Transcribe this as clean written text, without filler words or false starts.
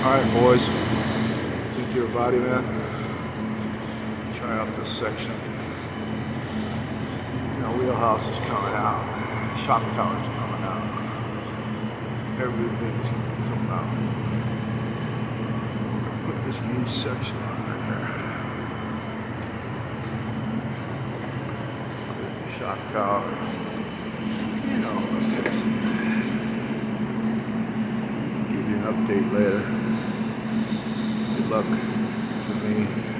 Alright boys, secure body man. Try out this section. Wheelhouse is coming out. Shock tower is coming out. Everything's coming out. Put this knee section on right here. Shock tower. Fix it. Give you an update later. Good luck to me.